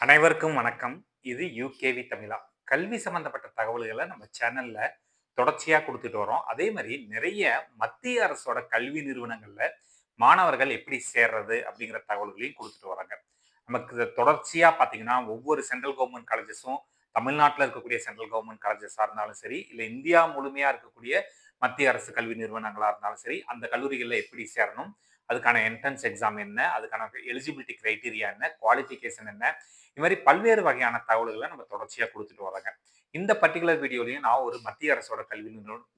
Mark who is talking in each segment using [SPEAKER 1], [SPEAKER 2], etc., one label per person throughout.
[SPEAKER 1] அனைவருக்கும் வணக்கம். இது யூகேவி தமிழா. கல்வி சம்பந்தப்பட்ட தகவல்கள நம்ம சேனல்ல தொடர்ச்சியா குடுத்துட்டு வரோம். அதே மாரி நிறைய மத்திய அரசோட கல்வி நிறுவனங்கள்ல மாணவர்கள் எப்படி சேர்றது அப்படிங்கிற தகவல்களையும் குடுத்துட்டு வராங்க. நமக்கு தொடர்ச்சியா பார்த்தீங்கன்னா, ஒவ்வொரு சென்ட்ரல் கவர்ன்மென்ட் காலேஜஸும் தமிழ்நாட்டுல இருக்கக்கூடிய சென்ட்ரல் கவர்ன்மென்ட் காலேஜஸா இருந்தாலும் சரி, இல்ல இந்தியா முழுமையா இருக்கக்கூடிய மத்திய அரசு கல்வி நிறுவனங்களா இருந்தாலும் சரி, அந்த கல்லூரிகள்ல எப்படி சேரணும்? அதுக்கான என்ட்ரன்ஸ் எக்ஸாம் என்ன? அதுக்கான எலிஜிபிலிட்டி கிரைட்டீரியா என்ன? குவாலிஃபிகேஷன் என்ன? இது மாரி பல்வேறு வகையான தகவல்கள நம்ம தொடர்ச்சியா குடுத்துட்டு வர்றோங்க. இந்த பர்ட்டிகுலர் வீடியோலயும் நான் ஒரு மத்திய அரசோட கல்வி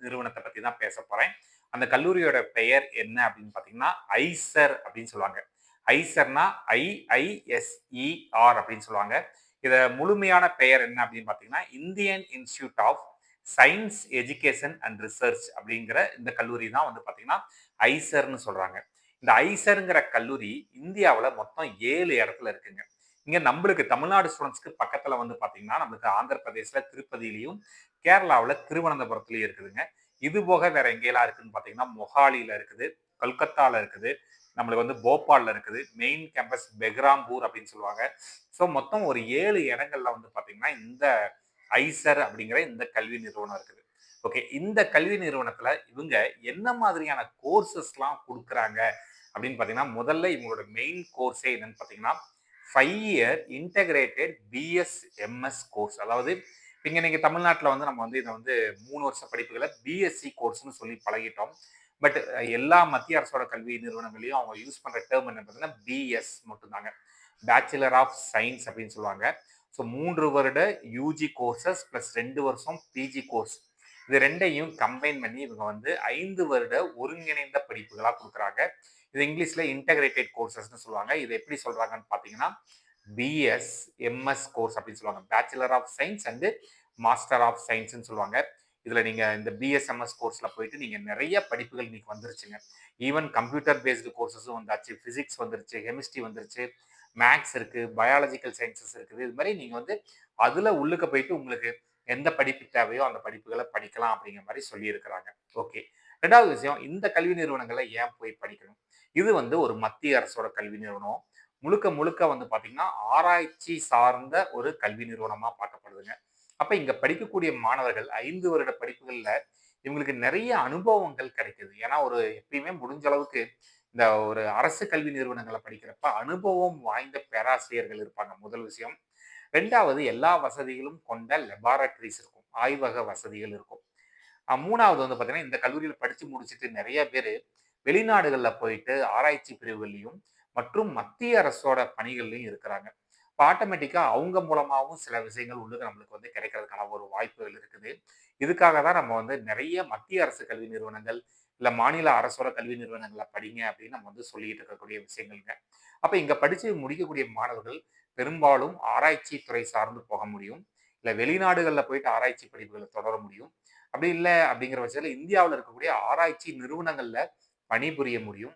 [SPEAKER 1] நிறுவனத்த பத்தி தான் பேசப் போறேன். அந்த கல்லூரியோட பெயர் என்ன அப்படின்னு பார்த்தீங்கன்னா, ஐசர் அப்படின்னு சொல்லுவாங்க. ஐசர்னா IISER அப்படின்னு சொல்லுவாங்க. இத முழுமையான பெயர் என்ன அப்படின்னு பார்த்தீங்கன்னா, Indian Institute of Science, Education and Research அப்படிங்கிற இந்த கல்லூரி தான் வந்து பார்த்தீங்கன்னா, ஐசர்ன்னு சொல்றாங்க. இந்த ஐசர்ங்கிற கல்லூரி இந்தியாவுல மொத்தம் 7 இடத்துல இருக்குங்க. இங்க நம்மளுக்கு தமிழ்நாடு ஸ்டூடண்ட்ஸ்க்கு பக்கத்துல வந்து பார்த்தீங்கன்னா, நம்மளுக்கு ஆந்திர பிரதேஷ்ல திருப்பதியிலயும், கேரளாவுல திருவனந்தபுரத்திலயும் இருக்குதுங்க. இது போக வேற எங்கெல்லாம் இருக்குன்னு பார்த்தீங்கன்னா, மொஹாலில இருக்குது, கொல்கத்தால இருக்குது, நம்மளுக்கு வந்து போபால்ல இருக்குது, மெயின் கேம்பஸ் பெக்ராம்பூர் அப்படின்னு சொல்லுவாங்க. ஸோ மொத்தம் ஒரு 7 இடங்கள்ல வந்து பார்த்தீங்கன்னா, இந்த ஐசர் அப்படிங்கிற இந்த கல்வி நிறுவனம் இருக்குது. ஓகே. இந்த கல்வி நிறுவனத்துல இவங்க என்ன மாதிரியான கோர்சஸ்லாம் குடுக்குறாங்க அப்படின்னு பார்த்தீங்கன்னா, முதல்ல இவங்களோட மெயின் கோர்ஸே என்னன்னு பார்த்தீங்கன்னா, 5 year integrated BS, MS course. அதாவது இங்க நீங்க தமிழ்நாட்டுல வந்து நம்ம வந்து இத வந்து 3 வருஷ படிப்புகள பிஎஸ்சி கோர்ஸ்ன்னு சொல்லி பழகிட்டோம். பட் எல்லா மத்திய அரசோட கல்வி நிறுவனங்கள்லயும் அவங்க யூஸ் பண்ற டெர்ம் என்ன பார்த்தீங்கன்னா, பிஎஸ் மட்டும் தாங்க. பேச்சுலர் ஆஃப் சயன்ஸ் அப்படின்னு சொல்லுவாங்க. ஸோ 3 வருட யுஜி கோர்சஸ் பிளஸ் 2 வருஷம் பிஜி கோர்ஸ். இது 2யும் கம்பைன் பண்ணி இவங்க வந்து 5 வருட ஒருங்கிணைந்த படிப்புகளா குடுக்குறாங்க. இது இங்கிலீஷ்ல இன்டகிரேட்டட் கோர்சஸ்ன்னு சொல்லுவாங்க. இது எப்படி சொல்றாங்கன்னு பார்த்தீங்கன்னா, பிஎஸ், எம்எஸ் கோர்ஸ் அப்படின்னு சொல்லுவாங்க. Bachelor of science and master of சயன்ஸ்ன்னு சொல்லுவாங்க. இதுல நீங்க இந்த பிஎஸ்எம்எஸ் கோர்ஸ்ல போயிட்டு நீங்க நிறைய படிப்புகள் இன்னைக்கு வந்துருச்சுங்க. ஈவன் கம்ப்யூட்டர் பேஸ்டு கோர்சஸும் வந்தாச்சு, பிசிக்ஸ் வந்துருச்சு, கெமிஸ்ட்ரி வந்துருச்சு, மேக்ஸ் இருக்கு, பயாலஜிக்கல் சயின்சஸ் இருக்குது. இது மாதிரி நீங்க வந்து அதுல உள்ளுக்க போயிட்டு உங்களுக்கு எந்த படிப்பு தேவையோ அந்த படிப்புகளை படிக்கலாம் அப்படிங்கிற மாதிரி சொல்லியிருக்கிறாங்க. ஓகே. 2வது விஷயம், இந்த கல்வி நிறுவனங்கள்ல ஏன் போய் படிக்கணும்? இது வந்து ஒரு மத்திய அரசோட கல்வி நிறுவனம். முழுக்க முழுக்க வந்து பாத்தீங்கன்னா, ஆராய்ச்சி சார்ந்த ஒரு கல்வி நிறுவனமா பார்க்கப்படுதுங்க. அப்ப இங்க படிக்கக்கூடிய மாணவர்கள் 5 வருட படிப்புகள்ல இவங்களுக்கு நிறைய அனுபவங்கள் கிடைக்குது. ஏன்னா ஒரு எப்பயுமே முடிஞ்ச அளவுக்கு இந்த ஒரு அரசு கல்வி நிறுவனங்கள்ல படிக்கிறப்ப அனுபவம் வாய்ந்த பேராசிரியர்கள் இருப்பாங்க, முதல் விஷயம். 2வது எல்லா வசதிகளும் கொண்ட லெபார்டரிஸ் இருக்கும். ஆய்வக வசதிகள் இருக்கும். 3வது வந்து பார்த்தீங்கன்னா, இந்த கல்லூரியில படிச்சு முடிச்சுட்டு நெறைய பேரு வெளிநாடுகள்ல போயிட்டு ஆராய்ச்சி பிரிவுகள்லயும் மற்றும் மத்திய அரசோட பணிகள்லயும் இருக்கிறாங்க. இப்ப ஆட்டோமேட்டிக்கா அவங்க மூலமாவும் சில விஷயங்கள் உள்ளுக்கு நம்மளுக்கு வந்து கிடைக்கிறதுக்கான ஒரு வாய்ப்புகள் இருக்குது. இதுக்காக தான் நம்ம வந்து நெறைய மத்திய அரசு கல்வி நிறுவனங்கள், இல்ல மாநில அரசோட கல்வி நிறுவனங்கள்ல படிங்க அப்படின்னு நம்ம வந்து சொல்லிட்டு இருக்கக்கூடிய விஷயங்கள்ங்க. அப்ப இங்க படிச்சு முடிக்கக்கூடிய மாணவர்கள் பெரும்பாலும் ஆராய்ச்சி துறை சார்ந்து போக முடியும். இல்ல வெளிநாடுகள்ல போயிட்டு ஆராய்ச்சி படிப்புகள தொடர முடியும். அப்படி இல்ல அப்படிங்கிற பட்சத்துல இந்தியாவுல இருக்கக்கூடிய ஆராய்ச்சி நிறுவனங்கள்ல பணிபுரிய முடியும்.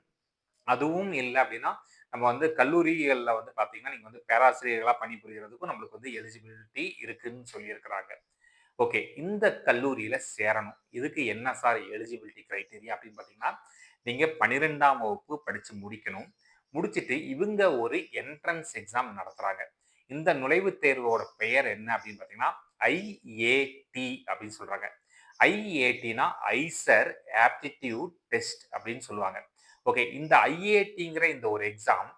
[SPEAKER 1] அதுவும் இல்ல அப்படின்னா, நம்ம வந்து கல்லூரிகள்ல வந்து பார்த்தீங்கன்னா, நீங்க வந்து பேராசிரியர்களா பணிபுரியறதுக்கும் நம்மளுக்கு வந்து எலிஜிபிலிட்டி இருக்குன்னு சொல்லியிருக்கிறாங்க. ஓகே. இந்த கல்லூரியில சேரணும். இதுக்கு என்ன சார் எலிஜிபிலிட்டி கிரைட்டீரியா அப்படின்னு பார்த்தீங்கன்னா, நீங்க 12ஆம் வகுப்பு படிச்சு முடிக்கணும். முடிச்சுட்டு இவங்க ஒரு என்ட்ரன்ஸ் எக்ஸாம் நடத்துறாங்க. இந்த நுழைவுத் தேர்வோட பெயர் என்ன அப்படின்னு பார்த்தீங்கன்னா, ஐஏடி அப்படின்னு சொல்றாங்க. ஐஏடினா ஐசர் ஆப்டிட்யூட் டெஸ்ட் அப்படின்னு சொல்லுவாங்க. ஓகே. இந்த ஐஏடிங்கிற இந்த ஒரு எக்ஸாம்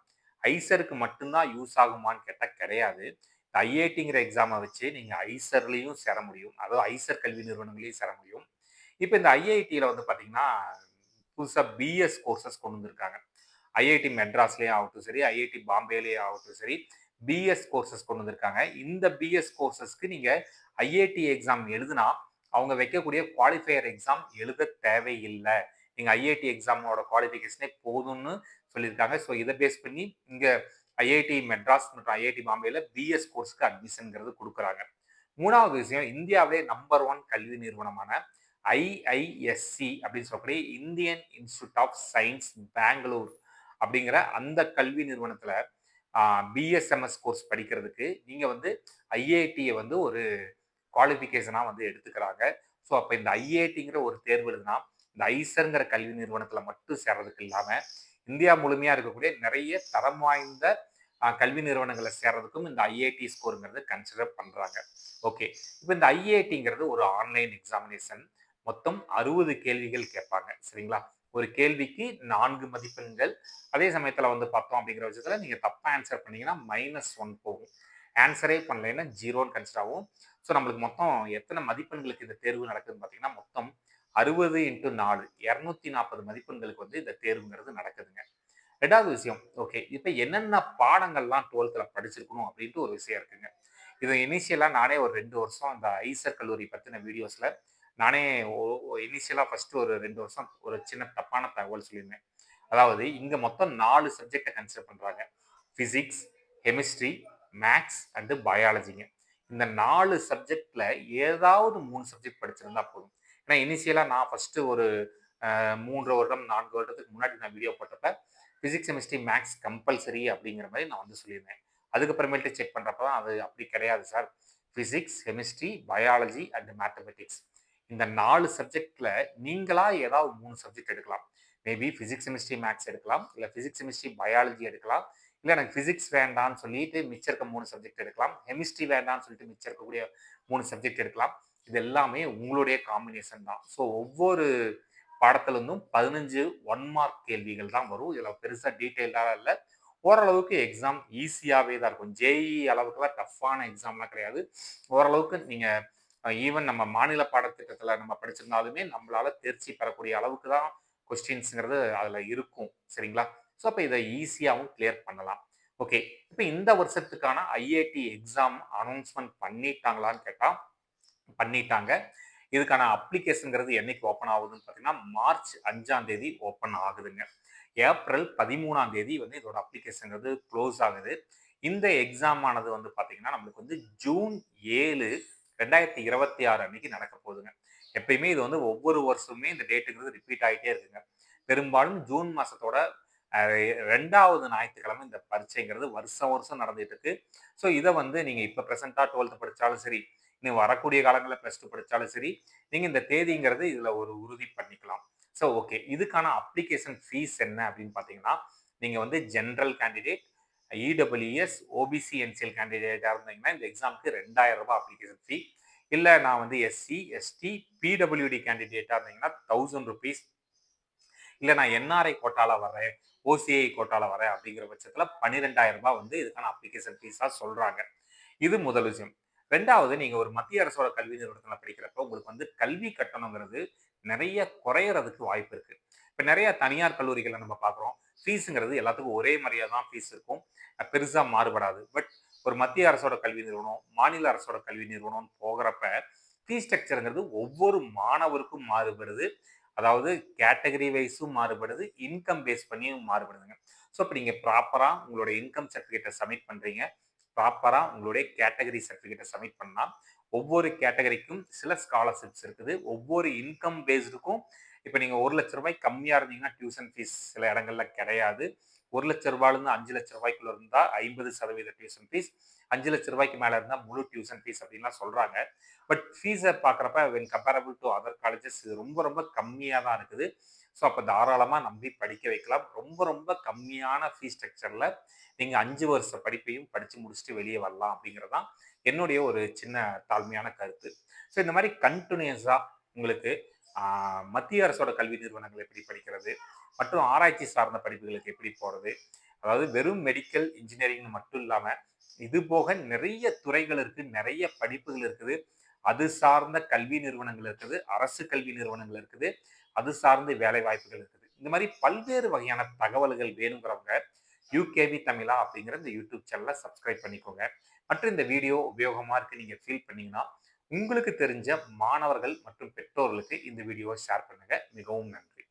[SPEAKER 1] ஐசருக்கு மட்டும் தான் யூஸ் ஆகுமான்னு கேட்டா கிடையாது. ஐஐடிங்கிற எக்ஸாம வச்சு நீங்க ஐசர்லயும் சேர முடியும். அதாவது ஐசர் கல்வி நிறுவனங்களையும் சேர முடியும். இப்ப இந்த ஐஐடில வந்து பார்த்தீங்கன்னா, புதுசா பிஎஸ் கோர்சஸ் கொண்டு வந்திருக்காங்க. ஐஐடி மெட்ராஸ்லயே ஆகட்டும் சரி, ஐஐடி பாம்பேலயே ஆகட்டும் சரி, பிஎஸ் கோர்சஸ் கொண்டு வந்திருக்காங்க. இந்த பிஎஸ் கோர்சஸ்க்கு நீங்க ஐஐடி எக்ஸாம் எழுதுனா, அவங்க வைக்கக்கூடிய குவாலிஃபையர் எக்ஸாம் எழுத தேவையில்ல. நீங்க ஐஐடி எக்ஸாமோட குவாலிஃபிகேஷனே போதும்னு சொல்லியிருக்காங்க. ஸோ இத பேஸ் பண்ணி இங்க ஐஐடி மெட்ராஸ் மற்றும் ஐஐடி பாம்பேல பிஎஸ் கோர்ஸ்க்கு அட்மிஷன்ங்கிறது குடுக்குறாங்க. 3வது விஷயம், இந்தியாவிலே நம்பர் 1 கல்வி நிறுவனமான ஐஐஎஸ்சி அப்படின்னு சொல்லக்கூடிய Indian Institute of Science Bangalore அப்படிங்கிற அந்த கல்வி நிறுவனத்துல பிஎஸ்எம்எஸ் கோர்ஸ் படிக்கிறதுக்கு நீங்க வந்து ஐஐடிய வந்து ஒரு குவாலிஃபிகேஷனா வந்து எடுத்துக்கிறாங்க. ஸோ அப்ப இந்த ஐஐடிங்கிற ஒரு தேர்வு எழுதுனா, இந்த ஐசர்ங்கிற கல்வி நிறுவனத்துல மட்டும் சேர்றதுக்கு இல்லாம, இந்தியா முழுமையா இருக்கக்கூடிய நிறைய தரம் வாய்ந்த கல்வி நிறுவனங்களை சேர்றதுக்கும் இந்த ஐஐடி ஸ்கோருங்கிறது கன்சிடர் பண்றாங்க. ஓகே. இப்போ இந்த ஐஐடிங்கிறது ஒரு ஆன்லைன் எக்ஸாமினேஷன். மொத்தம் 60 கேள்விகள் கேட்பாங்க. சரிங்களா? ஒரு கேள்விக்கு 4 மதிப்பெண்கள். அதே சமயத்துல வந்து பார்த்தோம் அப்படிங்கிற பட்சத்துல நீங்க தப்பா ஆன்சர் பண்ணீங்கன்னா -1 போகும். ஆன்சரே பண்ணலைன்னா 0ன்னு கன்சிடர் ஆகும். ஸோ நம்மளுக்கு மொத்தம் எத்தனை மதிப்பெண்களுக்கு இந்த தேர்வு நடக்குதுன்னு பார்த்தீங்கன்னா, மொத்தம் 60 இன்டு 4 240 மதிப்பெண்களுக்கு வந்து இந்த தேர்வுங்கிறது நடக்குதுங்க. 2வது விஷயம், ஓகே. இப்ப என்னென்ன பாடங்கள்லாம் 12த்ல படிச்சிருக்கணும் அப்படின்ட்டு ஒரு விஷயம் இருக்குங்க. இது இனிஷியலா நானே ஒரு 2 வருஷம் இந்த ஐசர் கல்லூரி பத்தின வீடியோஸ்ல நானே இனிஷியலா ஃபர்ஸ்ட் ஒரு 2 வருஷம் ஒரு சின்ன தப்பான தகவல் சொல்லியிருந்தேன். அதாவது இங்க மொத்தம் 4 சப்ஜெக்ட்ட கன்சிடர் பண்றாங்க. பிசிக்ஸ், கெமிஸ்ட்ரி, மேத்ஸ் அண்ட் பயாலஜிங்க. இந்த 4 சப்ஜெக்ட்ல ஏதாவது 3 சப்ஜெக்ட் படிச்சிருந்தா போதும். ஏன்னா இனிஷியலா நான் ஃபர்ஸ்ட் ஒரு 3 வருடம் 4 வருடத்துக்கு முன்னாடி நான் வீடியோ போட்டப்ப பிசிக்ஸ், கெமிஸ்ட்ரி, மேத்ஸ் கம்பல்சரி அப்படிங்கிற மாதிரி நான் வந்து சொல்லியிருந்தேன். அதுக்கப்புறமேட்டு செக் பண்றப்ப தான் அது அப்படி கிடையாது sir. Physics, chemistry, biology and mathematics. இந்த 4 சப்ஜெக்ட்ல நீங்களா ஏதாவது 3 சப்ஜெக்ட் எடுக்கலாம். மேபி பிசிக்ஸ், கெமிஸ்ட்ரி, மேத்ஸ் எடுக்கலாம். இல்ல பிசிக்ஸ், கெமிஸ்ட்ரி, பயாலஜி எடுக்கலாம். இல்ல எனக்கு பிசிக்ஸ் வேண்டான்னு சொல்லிட்டு மிச்சம் இருக்க 3 சப்ஜெக்ட் எடுக்கலாம். கெமிஸ்ட்ரி வேண்டான்னு சொல்லிட்டு மிச்சம் இருக்கக்கூடிய 3 சப்ஜெக்ட் எடுக்கலாம். இது எல்லாமே உங்களுடைய காம்பினேஷன் தான். ஸோ ஒவ்வொரு பாடத்துல இருந்தும் 15 ஒன் மார்க் கேள்விகள் தான் வரும். இதுல பெருசா டீட்டெயில்டா இல்ல. ஓரளவுக்கு எக்ஸாம் ஈஸியாவே தான் இருக்கும். ஜேஇ அளவுக்குலாம் டஃப்பான எக்ஸாம்லாம் கிடையாது. ஓரளவுக்கு நீங்க ஈவன் நம்ம மாநில பாடத்திட்டத்துல நம்ம படிச்சிருந்தாலுமே நம்மளால தேர்ச்சி பெறக்கூடிய அளவுக்கு தான் கொஸ்டின்ஸ்ங்கிறது அதுல இருக்கும். சரிங்களா? ஸோ அப்ப இத ஈஸியாவும் கிளியர் பண்ணலாம். ஓகே. இப்ப இந்த வருஷத்துக்கான ஐஐடி எக்ஸாம் அனௌன்ஸ்மென்ட் பண்ணிட்டாங்களான்னு கேட்டா, பண்ணிட்டாங்க. இதுக்கான அப்ளிகேஷன்ங்கிறது என்னைக்கு ஓப்பன் ஆகுதுன்னு பார்த்தீங்கன்னா, மார்ச் 5ஆம் தேதி ஓப்பன் ஆகுதுங்க. ஏப்ரல் 13ஆம் தேதி வந்து இதோட அப்ளிகேஷன்ங்கிறது க்ளோஸ் ஆகுது. இந்த எக்ஸாம் ஆனது வந்து பார்த்தீங்கன்னா, நம்மளுக்கு வந்து ஜூன் 7, 2026 அன்னைக்கு நடக்க போகுதுங்க. எப்பயுமே இது வந்து ஒவ்வொரு வருஷமுமே இந்த டேட்டுங்கிறது ரிப்பீட் ஆயிட்டே இருக்குங்க. பெரும்பாலும் ஜூன் மாசத்தோட 2வது ஞாயிற்றுக்கிழமை இந்த பரீட்சைங்கிறது வருஷம் வருஷம் நடந்துட்டு இருக்கு. ஸோ இத வந்து நீங்க இப்ப பிரசென்ட்டா 12த் படிச்சாலும் சரி, இன்னும் வரக்கூடிய காலங்கள்ல +2 படிச்சாலும் சரி, நீங்க இந்த தேதிங்கிறது இதுல ஒரு உறுதி பண்ணிக்கலாம். So okay. இதுக்கான அப்ளிகேஷன் ஃபீஸ் என்ன அப்படின்னு பார்த்தீங்கன்னா, நீங்க வந்து general candidate, EWS, OBC, NCL கேண்டிடேட்டா இருந்தீங்கன்னா இந்த எக்ஸாம்க்கு ரூ. 2000 அப்ளிகேஷன் ஃபீ. இல்ல நான் வந்து எஸ்சி, எஸ்டி, பிடபிள்யூடி கேண்டிடேட்டா இருந்தீங்கன்னா ₹1000. இல்ல நான் என்ஆர்ஐ கோட்டால வரேன், ஓசிஐ கோட்டால வரேன் அப்படிங்கிற பட்சத்துல ரூ. 12,000 வந்து இதுக்கான அப்ளிகேஷன் ஃபீஸா சொல்றாங்க. இது முதல் விஷயம். 2வது நீங்க ஒரு மத்திய அரசோட கல்வி நிறுவனத்துல படிக்கிறப்ப உங்களுக்கு வந்து கல்வி கட்டணங்கிறது நிறைய குறையறதுக்கு வாய்ப்பு இருக்கு. இப்ப நிறைய தனியார் கல்லூரிகள நம்ம பார்க்குறோம். ஃபீஸ்ங்கிறது எல்லாத்துக்கும் ஒரே மாரியா தான் ஃபீஸ் இருக்கும். பெருசா மாறுபடாது. பட் ஒரு மத்திய அரசோட கல்வி நிறுவனம், மாநில அரசோட கல்வி நிறுவனம் போகிறப்ப ஃபீஸ் ஸ்ட்ரக்சர்ங்கிறது ஒவ்வொரு மாணவருக்கும் மாறுபடுது. அதாவது கேட்டகரி வைஸும் மாறுபடுது. இன்கம் பேஸ் பண்ணியும் மாறுபடுதுங்க. ஸோ இப்ப நீங்க ப்ராப்பரா உங்களோட இன்கம் சர்டிஃபிகேட்ட சப்மிட் பண்றீங்க. ப்ராப்பரா உங்களுடைய கேட்டகரி சர்டிஃபிகேட்ட சப்மிட் பண்ணா, ஒவ்வொரு கேட்டகரிக்கும் சில ஸ்காலர்ஷிப்ஸ் இருக்குது. ஒவ்வொரு இன்கம் பேஸ்டுக்கும் இப்ப நீங்க ரூ. 1,00,000 கம்மியா இருந்தீங்கன்னா டியூஷன் ஃபீஸ் சில இடங்கள்ல கிடையாது. ரூ. 1,00,000லேருந்து ரூ. 5,00,000 இருந்தா 50% டியூஷன் ஃபீஸ். ரூ. 5,00,000 மேல இருந்தா முழு டியூஷன் ஃபீஸ் அப்படின்லாம் சொல்றாங்க. பட் ஃபீஸ பார்க்குறப்ப when comparable to other colleges இது ரொம்ப ரொம்ப கம்மியா தான் இருக்குது. ஸோ அப்ப தாராளமா நம்பி படிக்க வைக்கலாம். ரொம்ப ரொம்ப கம்மியான ஃபீஸ் ஸ்ட்ரக்சர்ல நீங்க 5 வருஷ படிப்பையும் படிச்சு முடிச்சுட்டு வெளியே வரலாம் அப்படிங்கிறது தான் என்னுடைய ஒரு சின்ன தாழ்மையான கருத்து. ஸோ இந்த மாதிரி கன்டினியூஸா உங்களுக்கு மத்திய அரசோட கல்வி நிறுவனங்கள் எப்படி படிக்கிறது மற்றும் ஆராய்ச்சி சார்ந்த படிப்புகளுக்கு எப்படி போறது, அதாவது வெறும் மெடிக்கல் இன்ஜினியரிங் மட்டும் இல்லாம இது போக நிறைய துறைகள் இருக்கு, நிறைய படிப்புகள் இருக்குது. அது சார்ந்த கல்வி நிறுவனங்கள் இருக்குது, அரசு கல்வி நிறுவனங்கள் இருக்குது, அது சார்ந்த வேலை வாய்ப்புகள் இருக்குது. இந்த மாதிரி பல்வேறு வகையான தகவல்கள் வேணுங்கிறவங்க யூகேவி தமிழா அப்படிங்கிற இந்த யூடியூப் சேனலை சப்ஸ்கிரைப் பண்ணிக்கோங்க. மற்றும் இந்த வீடியோ உபயோகமா இருக்கு நீங்க ஃபீல் பண்ணீங்கன்னா உங்களுக்கு தெரிஞ்ச மாணவர்கள் மற்றும் பெற்றோர்களுக்கு இந்த வீடியோவை ஷேர் பண்ணுங்க. மிகவும் நன்றி.